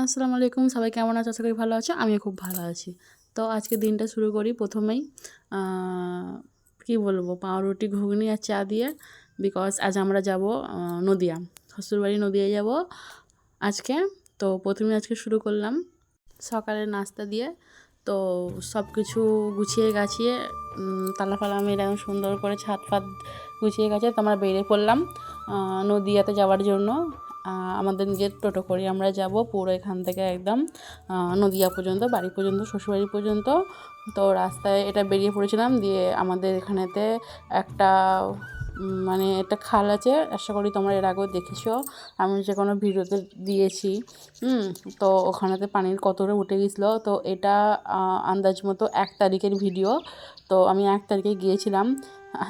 আসসালামু আলাইকুম, সবাই কেমন আছো? আশা করি ভালো আছো। আমিও খুব ভালো আছি। তো আজকে দিনটা শুরু করি প্রথমেই কি বলবো, পাউরুটি, ঘুগনি আর চা দিয়ে। বিকজ আজ আমরা যাব নদিয়া, শ্বশুরবাড়ি নদিয়ায় যাব আজকে। তো প্রথমে আজকে শুরু করলাম সকালের নাস্তা দিয়ে। তো সব কিছু গুছিয়ে গাছিয়ে তালা ফালা মেরে সুন্দর করে ছাদ ফাদ গুছিয়ে গাছিয়ে তো আমরা বেরিয়ে পড়লাম নদিয়াতে যাওয়ার জন্য। আমাদের নিজের টোটো করে আমরা যাব পুরো এখান থেকে একদম নদিয়া পর্যন্ত, বাড়ি পর্যন্ত, শ্বশুরবাড়ি পর্যন্ত। তো রাস্তায় এটা বেরিয়ে পড়েছিলাম, দিয়ে আমাদের এখানেতে একটা মানে একটা খাল আছে, আশা করি তোমরা এর আগেও দেখেছো, আমি যে কোনো ভিডিওতে দিয়েছি। তো ওখানেতে পানির কতটা উঠে গেছিলো। তো এটা আন্দাজ মতো 1 তারিখের ভিডিও। তো আমি 1 তারিখে গিয়েছিলাম।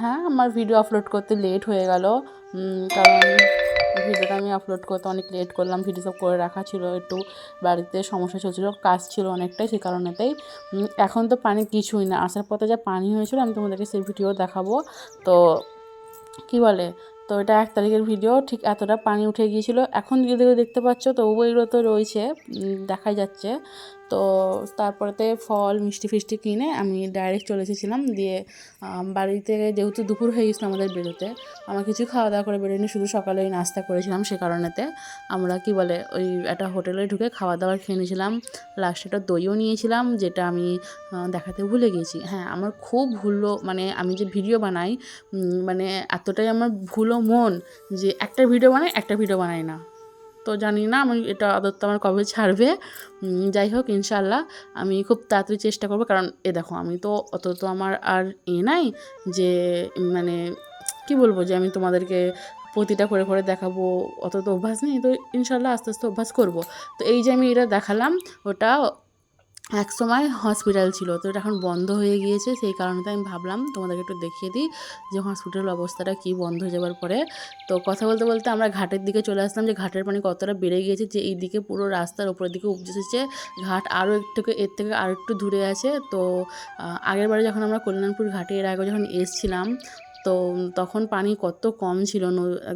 হ্যাঁ, আমার ভিডিও আপলোড করতে লেট হয়ে গেল, কারণ ভিডিওটা আমি আপলোড করতে অনেক লেট করলাম। ভিডিও সব করে রাখা ছিল, একটু বাড়িতে সমস্যা চলছিলো, কাজ ছিল অনেকটাই, সেই কারণেতেই। এখন তো পানি কিছুই না, আসার পথে যা পানি হয়েছিল আমি তোমাদেরকে সেই ভিডিও দেখাবো। তো কি বলে, তো এটা 1 তারিখের ভিডিও, ঠিক এতটা পানি উঠে গিয়েছিলো। এখন যেগুলো দেখতে পাচ্ছ তো ওইগুলো তো রয়েছে, দেখাই যাচ্ছে। তো তারপরেতে ফল মিষ্টি ফিষ্টি কিনে আমি ডাইরেক্ট চলে এসেছিলাম। দিয়ে বাড়িতে যেহেতু দুপুর হয়ে গেছিলো আমাদের বেরোতে, আমার কিছু খাওয়া দাওয়া করে বেরোয়নি, শুধু সকালে ওই নাস্তা করেছিলাম। সে কারণেতে আমরা কি বলে ওই একটা হোটেলে ঢুকে খাওয়া দাওয়া খেয়ে নিয়েছিলাম। লাস্টে একটা দইও নিয়েছিলাম, যেটা আমি দেখাতে ভুলে গেছি। হ্যাঁ, আমার খুব ভুলো, মানে আমি যে ভিডিও বানাই, মানে এতটাই আমার ভুলো মন যে একটা ভিডিও বানাই না। তো জানি না আমি এটা আদত আমার কবে ছাড়বে। যাই হোক, ইনশাআল্লাহ আমি খুব তাড়াতাড়ি চেষ্টা করবো। কারণ দেখো, আমি তো অত তো আমার আর নাই যে, মানে কি বলবো, যে আমি তোমাদেরকে প্রতিটা করে করে দেখাবো, অত তো অভ্যাস নেই। তো ইনশাআল্লাহ আস্তে আস্তে অভ্যাস করব। তো এই যে আমি এটা দেখালাম, ওটা এক সময় হসপিটাল ছিল, তো এটা এখন বন্ধ হয়ে গিয়েছে। সেই কারণে আমি ভাবলাম তোমাদেরকে একটু দেখিয়ে দিই যে হসপিটালের অবস্থাটা কী বন্ধ হয়ে যাওয়ার পরে। তো কথা বলতে বলতে আমরা ঘাটের দিকে চলে আসলাম, যে ঘাটের পানি কতটা বেড়ে গিয়েছে, যে এই দিকে পুরো রাস্তার ওপরের দিকে উপজে এসেছে। ঘাট আরও এর থেকে আরও একটু দূরে আছে। তো আগের বারে যখন আমরা কল্যাণপুর ঘাটে এর আগে যখন এসেছিলাম, তো তখন পানি কত কম ছিল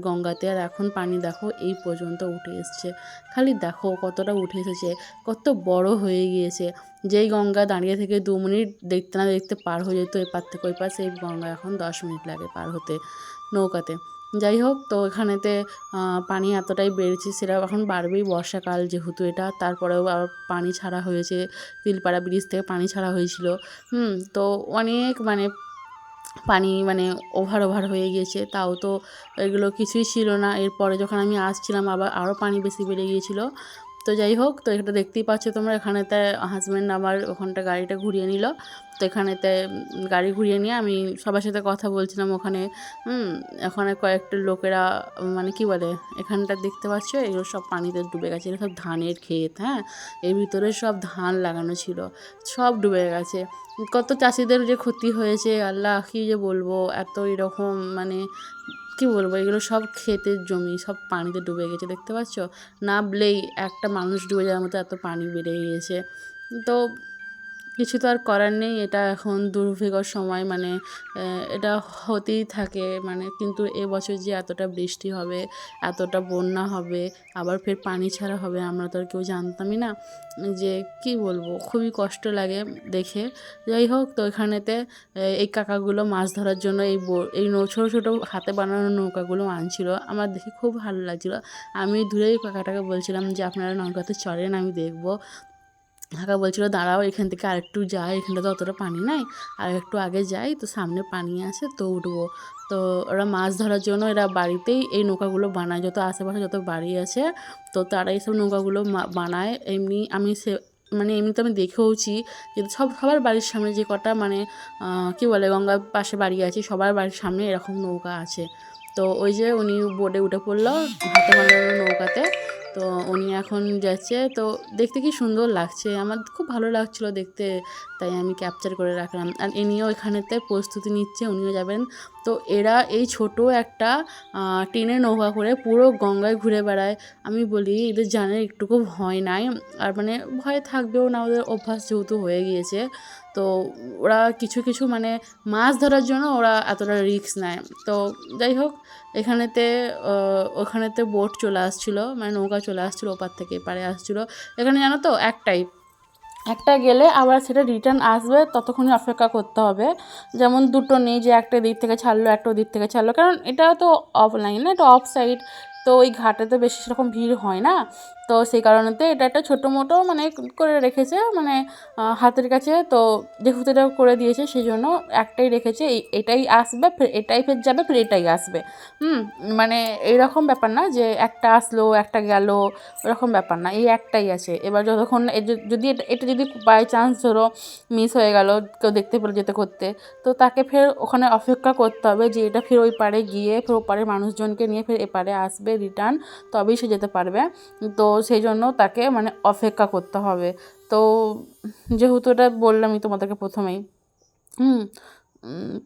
গঙ্গাতে, আর এখন পানি দেখো এই পর্যন্ত উঠে এসছে। খালি দেখো কতটা উঠে এসেছে, কত বড় হয়ে গিয়েছে। যেই গঙ্গা দাঁড়িয়ে থেকে 2 মিনিট দেখতে না দেখতে পার হয়ে যেত এপার থেকে ওই পার, সেই গঙ্গা এখন 10 মিনিট লাগে পার হতে নৌকাতে। যাই হোক, তো এখানেতে পানি এতটাই বেড়েছে, সেটা এখন বাড়বেই, বর্ষাকাল যেহেতু এটা। তারপরেও আবার পানি ছাড়া হয়েছে, তিলপাড়া ব্রিজ থেকে পানি ছাড়া হয়েছিল। তো অনেক মানে পানি মানে ওভার হয়ে গিয়েছে। তাও তো এগুলো কিছুই ছিল না। এরপরে যখন আমি আসছিলাম আবার আরও পানি বেশি বেড়ে গিয়েছিলো। তো যাই হোক, তো এটা দেখতেই পাচ্ছ তোমরা, এখানেতে হাজব্যান্ড আমার ওখানটা গাড়িটা ঘুরিয়ে নিল। তো এখানেতে গাড়ি ঘুরিয়ে নিয়ে আমি সবার সাথে কথা বলছিলাম ওখানে। ওখানে কয়েকটা লোকেরা, মানে কি বলে, এখানটা দেখতে পাচ্ছ এগুলো সব পানিতে ডুবে গেছে। এগুলো সব ধানের ক্ষেত। হ্যাঁ, এর ভিতরে সব ধান লাগানো ছিল, সব ডুবে গেছে। কত চাষিদের যে ক্ষতি হয়েছে, আল্লাহ কী যে বলবো। এত এরকম মানে কি বলবো, এগুলো সব ক্ষেতের জমি সব পানিতে ডুবে গেছে, দেখতে পাচ্ছ। নামলেই একটা মানুষ ডুবে যাওয়ার মতো এত পানি বেড়ে গিয়েছে। তো কিছু তো আর করার নেই, এটা এখন দুর্ভিক্ষর সময়, মানে এটা হতেই থাকে। মানে কিন্তু এবছর যে এতটা বৃষ্টি হবে, এতটা বন্যা হবে, আবার ফের পানি ছাড়া হবে, আমরা তো আর কেউ জানতামই না। যে কি বলবো, খুবই কষ্ট লাগে দেখে। যাই হোক, তো এখানেতে এই কাকাগুলো মাছ ধরার জন্য এই ছোটো ছোটো হাতে বানানো নৌকাগুলো আনছিল। আমার দেখে খুব ভালো লাগছিলো। আমি দূরেই কাকাটাকে বলছিলাম যে আপনারা নৌকাতে চড়েন, আমি দেখবো। কাকা বলছিল দাঁড়াও, এখান থেকে আরেকটু যাই, এখানটা তো অতটা পানি নাই, আর একটু আগে যাই, তো সামনে পানি আছে তো উঠবো। তো ওরা মাছ ধরার জন্য এরা বাড়িতেই এই নৌকাগুলো বানায়, যত আশেপাশে যত বাড়ি আছে, তো তারা এইসব নৌকাগুলো বানায়। এমনি আমি মানে এমনি তো আমি দেখেওছি যে সবার বাড়ির সামনে যে কটা মানে কী বলে গঙ্গার পাশে বাড়ি আছে, সবার বাড়ির সামনে এরকম নৌকা আছে। তো ওই যে উনি বোটে উঠে পড়লো হাতে বানানো নৌকাতে। তো উনি এখন যাচ্ছে। তো দেখতে কি সুন্দর লাগছে, আমার খুব ভালো লাগছিলো দেখতে, তাই আমি ক্যাপচার করে রাখলাম। আর ইনিও এখানেতে প্রস্তুতি নিচ্ছে, উনিও যাবেন তো এরা এই ছোট একটা টিনের নৌকা করে পুরো গঙ্গায় ঘুরে বেড়ায়। আমি বলি এদের জানের একটুকু ভয় নাই, আর মানে ভয় থাকবেও না, ওদের অভ্যাস যেহেতু হয়ে গিয়েছে। তো ওরা কিছু কিছু মানে মাছ ধরার জন্য ওরা এতটা রিস্ক নেয়। তো যাই হোক, ওখানেতে বোট চলে আসছিলো, মানে নৌকা চলে আসছিলো, ওপার থেকে এপারে আসছিলো। এখানে জানো তো একটা গেলে আবার সেটা রিটার্ন আসবে, ততক্ষণই অপেক্ষা করতে হবে। যেমন দুটো নেই যে একটা দিক থেকে ছাড়লো একটা দিক থেকে ছাড়লো, কারণ এটা তো অফলাইন না, এটা অফ সাইড। তো ওই ঘাটে তো বেশি সেরকম ভিড় হয় না। তো সেই কারণেতে এটা একটা ছোটো মোটো মানে করে রেখেছে, মানে হাতের কাছে। তো যেহেতু এটা করে দিয়েছে সেই জন্য একটাই রেখেছে, এটাই আসবে, ফের এটাই ফের যাবে, ফের এটাই আসবে। মানে এইরকম ব্যাপার না যে একটা আসলো একটা গেল, ওরকম ব্যাপার না, এই একটাই আছে। এবার যতক্ষণ যদি এটা যদি বাই চান্স ধরো মিস হয়ে গেল, কেউ দেখতে পেলো যেতে করতে, তো তাকে ফের ওখানে অপেক্ষা করতে হবে যে এটা ফের ওই পারে গিয়ে ফের ওপারে মানুষজনকে নিয়ে ফের এপারে আসবে রিটার্ন, তবেই সে যেতে পারবে। তো সেই জন্য তাকে মানে অপেক্ষা করতে হবে। তো যেহেতু এটা বললামই তোমাদেরকে প্রথমেই।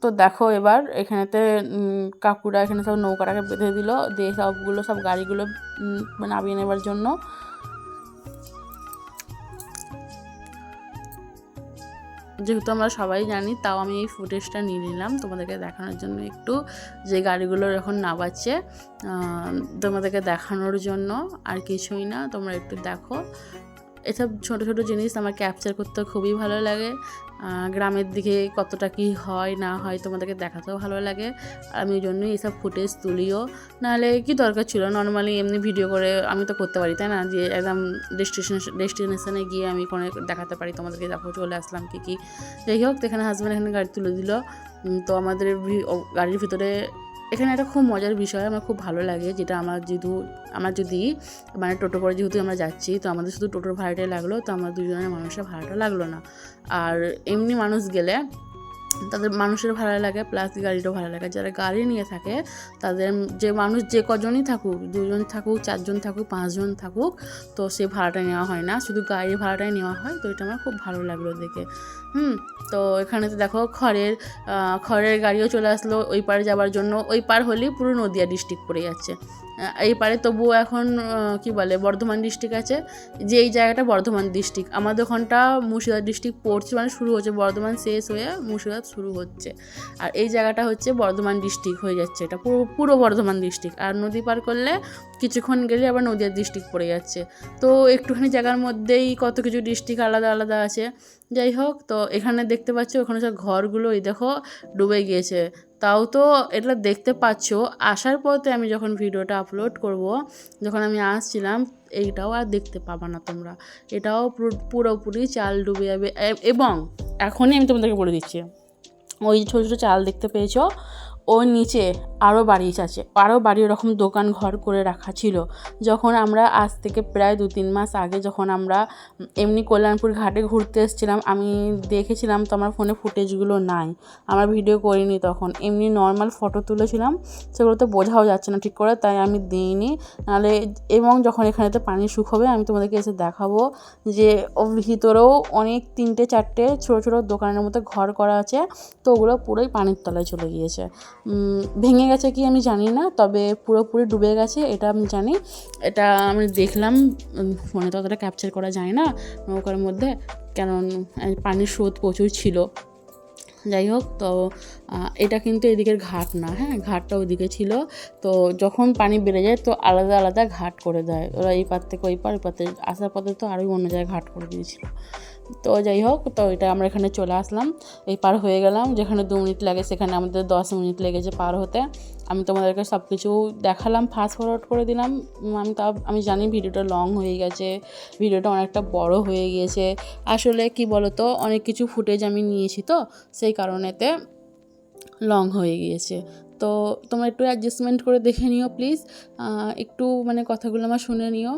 তো দেখো এবার এখানেতে কাকুরা এখানে সব নৌকাটাকে বেঁধে দিল, দিয়ে সব গাড়িগুলো নামিয়ে নেবার জন্য। যেহেতু আমরা সবাই জানি, তাও আমি এই ফুটেজটা নিয়ে নিলাম তোমাদেরকে দেখানোর জন্য একটু, যে গাড়িগুলো যখন নামাচ্ছে তোমাদেরকে দেখানোর জন্য, আর কিছুই না। তোমরা একটু দেখো, এসব ছোটো ছোটো জিনিস আমার ক্যাপচার করতে খুবই ভালো লাগে। গ্রামের দিকে কতটা কি হয় না হয় তোমাদেরকে দেখাতেও ভালো লাগে, আমি ওই জন্যই এইসব ফুটেজ তুলিও। নাহলে কি দরকার ছিল, নর্মালি এমনি ভিডিও করে আমি তো করতে পারি, তাই না, যে একদম ডেস্টিনেশনে গিয়ে আমি কোনো দেখাতে পারি তোমাদেরকে, দেখো চলে আসলাম কী। যাই হোক, এখানে হাজব্যান্ড এখানে গাড়ি তুলে দিল। তো আমাদের গাড়ির ভিতরে এখানে একটা খুব মজার বিষয় আমার খুব ভালো লাগে, যেটা আমরা যদি মানে টোটো করে যেহেতু আমরা যাচ্ছি, তো আমাদের শুধু টোটোর ভাড়াটাই লাগলো, তো আমার দুজনের মানুষের ভাড়াটা লাগলো না। আর এমনি মানুষ গেলে তাদের মানুষের ভাড়া লাগে, প্লাস গাড়িরও ভাড়া লাগে। যারা গাড়ি নিয়ে থাকে তাদের যে মানুষ যে কজনই থাকুক, 2জন থাকুক, 4জন থাকুক, 5জন থাকুক, তো সে ভাড়াটা নেওয়া হয় না, শুধু গাড়ির ভাড়াটাই নেওয়া হয়। তো এটা আমার খুব ভালো লাগলো দেখে। তো এখানে তো দেখো খড়ের গাড়িও চলে আসলো ওই পারে যাওয়ার জন্য। ওই পার হলেই পুরো নদিয়া ডিস্ট্রিক্ট পড়ে যাচ্ছে। এই পারে তবুও এখন কি বলে বর্ধমান ডিস্ট্রিক্ট আছে, যে এই জায়গাটা বর্ধমান ডিস্ট্রিক্ট, আমাদের ওখানটা মুর্শিদাবাদ ডিস্ট্রিক্ট পড়ছে, মানে শুরু হচ্ছে, বর্ধমান শেষ হয়ে মুর্শিদাবাদ শুরু হচ্ছে। আর এই জায়গাটা হচ্ছে বর্ধমান ডিস্ট্রিক্ট হয়ে যাচ্ছে, এটা পুরো বর্ধমান ডিস্ট্রিক্ট। আর নদী পার করলে কিছুক্ষণ গেলে আবার নদিয়া ডিস্ট্রিক্ট পড়ে যাচ্ছে। তো একটুখানি জায়গার মধ্যেই কত কিছু ডিস্ট্রিক্ট আলাদা আলাদা আছে। যাই হোক, তো এখানে দেখতে পাচ্ছ ওখানে সব ঘরগুলো এই দেখো ডুবে গিয়েছে। তাও তো এটা দেখতে পাচ্ছ, আসার পথে আমি যখন ভিডিওটা আপলোড করব, যখন আমি আসছিলাম, এইটাও আর দেখতে পাবা না তোমরা, এটাও পুরোপুরি চাল ডুবে যাবে। এবং এখনই আমি তোমাদেরকে বলে দিচ্ছি, ওই ছোটো ছোটো চাল দেখতে পেয়েছো, ওর নিচে আরও বাড়ি আছে, আরও বাড়ি ওরকম দোকান ঘর করে রাখা ছিল। যখন আমরা আজ থেকে প্রায় 2-3 মাস আগে যখন আমরা এমনি কল্যাণপুর ঘাটে ঘুরতে এসেছিলাম, আমি দেখেছিলাম, তো আমার ফোনে ফুটেজগুলো নাই, আমার ভিডিও করিনি তখন, এমনি নর্মাল ফটো তুলেছিলাম, সেগুলো তো বোঝাও যাচ্ছে না ঠিক করে, তাই আমি দিইনি। নাহলে এবং যখন এখানেতে পানি শুকোবে আমি তোমাদেরকে এসে দেখাবো যে ওর ভিতরেও অনেক 3-4টে ছোটো ছোটো দোকানের মতো ঘর করা আছে। তো ওগুলো পুরোই পানির তলায় চলে গিয়েছে। ভেঙে গেছে কি আমি জানি না, তবে পুরোপুরি ডুবে গেছে এটা আমি জানি। এটা আমি দেখলাম, ফোনে তো অতটা ক্যাপচার করা যায় না নৌকার মধ্যে, কারণ পানির স্রোত প্রচুর ছিল। যাই হোক, তো এটা কিন্তু এদিকের ঘাট না, হ্যাঁ, ঘাটটা ওইদিকে ছিল। তো যখন পানি বেড়ে যায় তো আলাদা আলাদা ঘাট করে দেয় ওরা, এই পার থেকে ওই পার, ওই পার থেকে আসার পথে তো আরোই অন্য জায়গায় ঘাট করে দিয়েছিল। তো যাই হোক, তো এটা আমরা এখানে চলে আসলাম, এই পার হয়ে গেলাম, যেখানে 2 মিনিট লাগে সেখানে আমাদের 10 মিনিট লেগেছে পার হতে। আমি তোমাদেরকে সব কিছু দেখালাম, ফাস্ট ফরওয়ার্ড করে দিলাম। আমি জানি ভিডিওটা লং হয়ে গেছে, ভিডিওটা অনেকটা বড় হয়ে গিয়েছে। আসলে কি বলো তো, অনেক কিছু ফুটেজ আমি নিয়েছি, তো সেই কারণেতে লং হয়ে গিয়েছে। তো তোমরা একটু অ্যাডজাস্টমেন্ট করে দেখে নিও প্লিজ, একটু মানে কথাগুলো আমার শুনে নিও।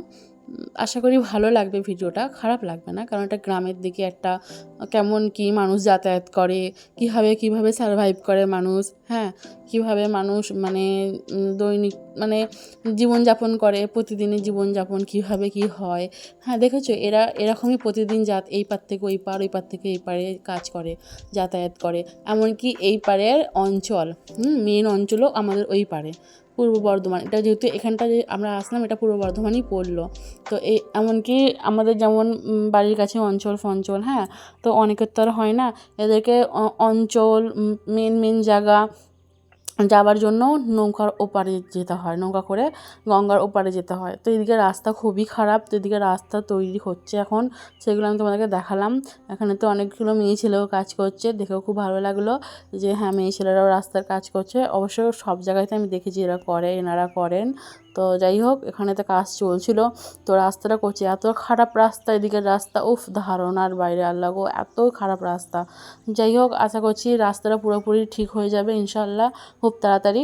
আশা করি ভালো লাগবে ভিডিওটা, খারাপ লাগবে না, কারণ এটা গ্রামের দিকে একটা কেমন কি মানুষ যাতায়াত করে, কীভাবে সারভাইভ করে মানুষ, হ্যাঁ, কীভাবে মানুষ মানে দৈনিক মানে জীবনযাপন করে, প্রতিদিনের জীবনযাপন কীভাবে কী হয়। হ্যাঁ, দেখেছো এরা এরকমই প্রতিদিন এই পার থেকে ওই পার, ওই পার থেকে এই পারে কাজ করে, যাতায়াত করে। এমনকি এই পারের অঞ্চল, মেন অঞ্চলও আমাদের ওই পারে, পূর্ব বর্ধমান। এটা যেহেতু এখানটা যে আমরা আসলাম, এটা পূর্ব বর্ধমানই পড়লো। তো এই এমনকি আমাদের যেমন বাড়ির কাছে অঞ্চল ফঞ্চল, হ্যাঁ, তো অনেকের তো আর হয় না, এদেরকে অঞ্চল মেন জায়গা যাবার জন্য নৌকার ওপারে যেতে হয়, নৌকা করে গঙ্গার ওপারে যেতে হয়। তো এদিকে রাস্তা খুবই খারাপ, তো এদিকে রাস্তা তৈরি হচ্ছে এখন, সেগুলো আমি তোমাদেরকে দেখালাম। এখানে তো অনেকগুলো মেয়ে ছেলেও কাজ করছে, দেখেও খুব ভালো লাগলো যে হ্যাঁ, মেয়ে ছেলেরাও রাস্তার কাজ করছে। অবশ্য সব জায়গাতে আমি দেখেছি এনারা করেন। তো যাই হোক, এখানে তো কাজ চলছিল, তো রাস্তাটা করছে, এত খারাপ রাস্তা, এদিকের রাস্তা উফ, ধারণার বাইরে, আল্লাহ গো, এত খারাপ রাস্তা। যাই হোক, আশা করছি রাস্তাটা পুরোপুরি ঠিক হয়ে যাবে ইনশাল্লাহ খুব তাড়াতাড়ি।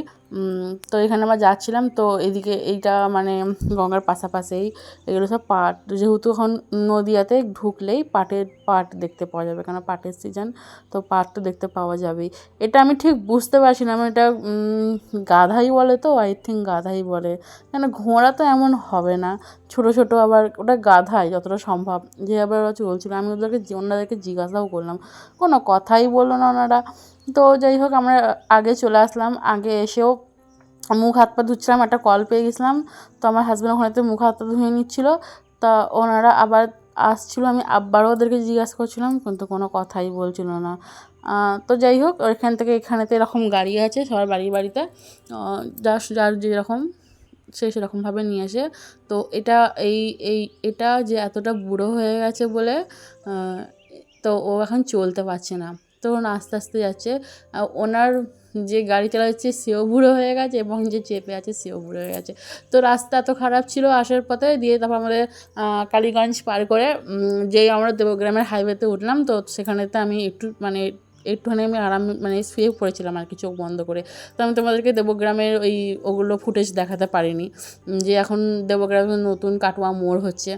তো এখানে আমরা যাচ্ছিলাম, তো এদিকে এইটা মানে গঙ্গার পাশাপাশিই এগুলো সব পাট, যেহেতু এখন নদীয়াতে ঢুকলেই পাট দেখতে পাওয়া যাবে, কারণ পাটের সিজন, তো পাট তো দেখতে পাওয়া যাবেই। এটা আমি ঠিক বুঝতে পারছি না, মানে এটা গাধাই বলে, তো আই থিঙ্ক গাধাই বলে, কেন ঘোড়া তো এমন হবে না, ছোটো ছোটো, আবার ওটা গাধাই যতটা সম্ভব, যেভাবে ওরা চলছিল। আমি ওনাদেরকে জিজ্ঞাসাও করলাম, কোনো কথাই বললো না ওনারা। তো যাই হোক, আমরা আগে চলে আসলাম, আগে এসেও মুখ হাত পা ধুচ্ছিলাম, একটা কল পেয়ে গেছিলাম, তো আমার হাজব্যান্ড ওখানেতে মুখ হাত পা ধুয়ে নিচ্ছিলো। তা ওনারা আবার আসছিলো, আমি আবারও ওদেরকে জিজ্ঞাসা করছিলাম, কিন্তু কোনো কথাই বলছিল না। তো যাই হোক, ওইখান থেকে এখানেতে এরকম গাড়ি আছে সবার বাড়িতে, যার যেরকম সে সেরকমভাবে নিয়ে আসে। তো এটা যে এতটা বুড়ো হয়ে গেছে বলে তো ও এখন চলতে পারছে না, তো আস্তে আস্তে যাচ্ছে। ওনার যে গাড়ি চালাচ্ছে সেও বুড়ো হয়ে গেছে, এবং যে চেপে আছে সেও বুড়ো হয়ে গেছে। তো রাস্তা এত খারাপ ছিল আসার পথে, দিয়ে তারপর আমাদের কালীগঞ্জ পার করে যেই আমরা দেবগ্রামের হাইওয়েতে উঠলাম, তো সেখানেতে আমি একটুখানি আমি আরাম মানে শুয়ে পড়েছিলাম আর কি, চোখ বন্ধ করে। তো আমি তোমাদেরকে দেবগ্রামের ওগুলো ফুটেজ দেখাতে পারিনি, যে এখন দেবগ্রামের নতুন কাটোয়া মোড় হচ্ছে,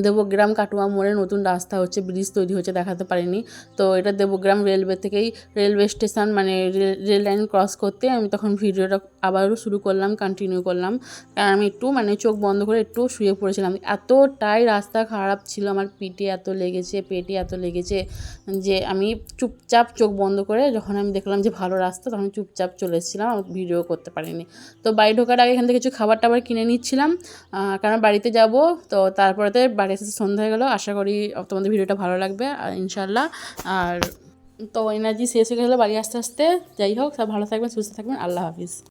দেবগ্রাম কাটোয়া মোড়ে নতুন রাস্তা হচ্ছে, ব্রিজ তৈরি হচ্ছে, দেখাতে পারিনি। তো এটা দেবগ্রাম রেলওয়ে স্টেশন, মানে রেল লাইন ক্রস করতে আমি তখন ভিডিওটা আবারও শুরু করলাম, কন্টিনিউ করলাম, কারণ আমি একটু মানে চোখ বন্ধ করে একটু শুয়ে পড়েছিলাম। এতটাই রাস্তা খারাপ ছিল, আমার পেটে এত লেগেছে যে আমি চুপচাপ চোখ বন্ধ করে, যখন আমি দেখলাম যে ভালো রাস্তা, তখন চুপচাপ চলে এসেছিলাম, ভিডিও করতে পারিনি। তো বাড়ি ঢোকার আগে এখান থেকে কিছু খাবার টাবার কিনে নিচ্ছিলাম, কারণ বাড়িতে যাব। তো তারপরেতে বাড়ি আসতে সন্ধ্যা হয়ে গেল। আশা করি তোমাদের ভিডিওটা ভালো লাগবে ইনশাল্লাহ। আর তো এনার্জি শেষ হয়ে গেলো বাড়ি আসতে আসতে। যাই হোক, সব ভালো থাকবেন, সুস্থ থাকবেন, আল্লাহ হাফিজ।